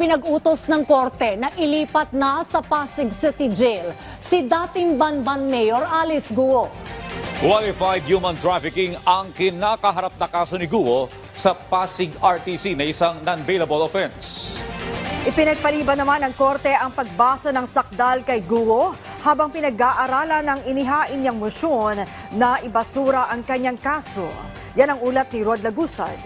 Ipinag-utos ng korte na ilipat na sa Pasig City Jail si dating Banban Mayor Alice Guo. Qualified human trafficking ang kinakaharap na kaso ni Guo sa Pasig RTC na isang non-bailable offense. Ipinagpaliban naman ng korte ang pagbasa ng sakdal kay Guo habang pinag-aaralan ng inihain niyang mosyón na ibasura ang kanyang kaso. Yan ang ulat ni Rod Lagusad.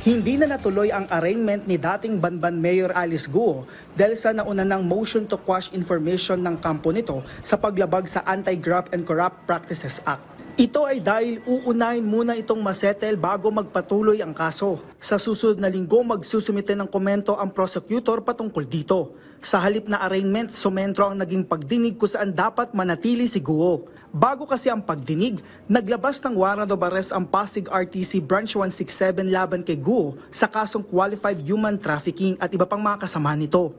Hindi na natuloy ang arraignment ni dating Banban Mayor Alice Guo dahil sa nauna ng motion to quash information ng kampo nito sa paglabag sa Anti-Graft and Corrupt Practices Act. Ito ay dahil uunahin muna itong masettle bago magpatuloy ang kaso. Sa susunod na linggo magsusumite ng komento ang prosecutor patungkol dito. Sa halip na arraignment, sumentro ang naging pagdinig kung saan dapat manatili si Guo. Bago kasi ang pagdinig, naglabas ng warrant of arrest ang Pasig RTC Branch 167 laban kay Guo sa kasong qualified human trafficking at iba pang mga kasama nito.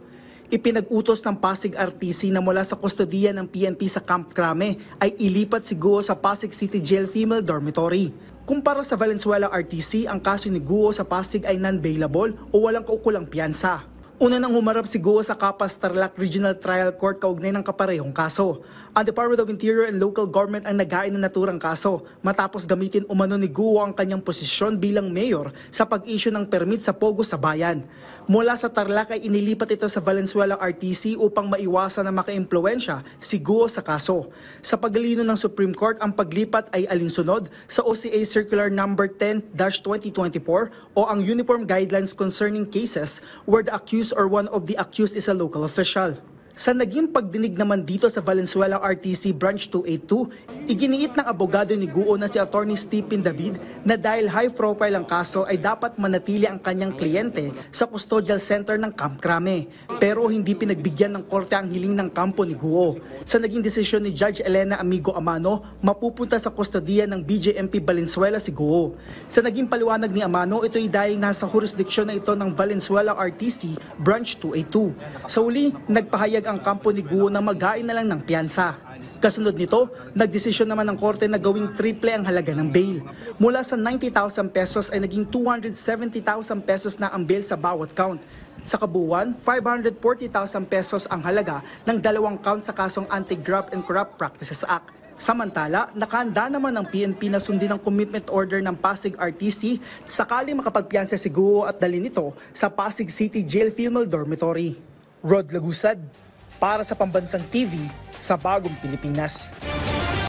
Ipinag-utos ng Pasig RTC na mula sa kustodiya ng PNP sa Camp Crame ay ilipat si Guo sa Pasig City Jail Female Dormitory. Kumpara sa Valenzuela RTC, ang kaso ni Guo sa Pasig ay non-bailable o walang kaukulang piyansa. Una nang humarap si Guo sa Capas Tarlac Regional Trial Court kaugnay ng kaparehong kaso. Ang Department of Interior and Local Government ang naghain ng naturang kaso matapos gamitin umano ni Guo ang kanyang posisyon bilang mayor sa pag-issue ng permit sa Pogo sa bayan. Mula sa Tarlac ay inilipat ito sa Valenzuela RTC upang maiwasan na makaimpluwensya si Guo sa kaso. Sa paglilino ng Supreme Court, ang paglipat ay alinsunod sa OCA Circular No. 10-2024 o ang Uniform Guidelines Concerning Cases where the accused or one of the accused is a local official. Sa naging pagdinig naman dito sa Valenzuela RTC Branch 282, iginiit ng abogado ni Guo na si Attorney Stephen David na dahil high profile ang kaso ay dapat manatili ang kanyang kliyente sa custodial center ng Camp Crame. Pero hindi pinagbigyan ng korte ang hiling ng kampo ni Guo. Sa naging desisyon ni Judge Elena Amigo Amano, mapupunta sa kustodiya ng BJMP Valenzuela si Guo. Sa naging paliwanag ni Amano, ito ay dahil nasa jurisdiksyon na ito ng Valenzuela RTC Branch 282. Sa uli, nagpahayag ang kampo ni Guo na maghain na lang ng piyansa. Kasunod nito, nagdesisyon naman ng korte na gawing triple ang halaga ng bail. Mula sa 90,000 pesos ay naging 270,000 pesos na ang bail sa bawat count. Sa kabuuan, 540,000 pesos ang halaga ng dalawang count sa kasong Anti-Graft and Corrupt Practices Act. Samantala, nakahanda naman ng PNP na sundin ang commitment order ng Pasig RTC sakali makapagpiyansa si Guo at dalhin ito sa Pasig City Jail Female Dormitory. Rod Lagusad, para sa Pambansang TV sa Bagong Pilipinas.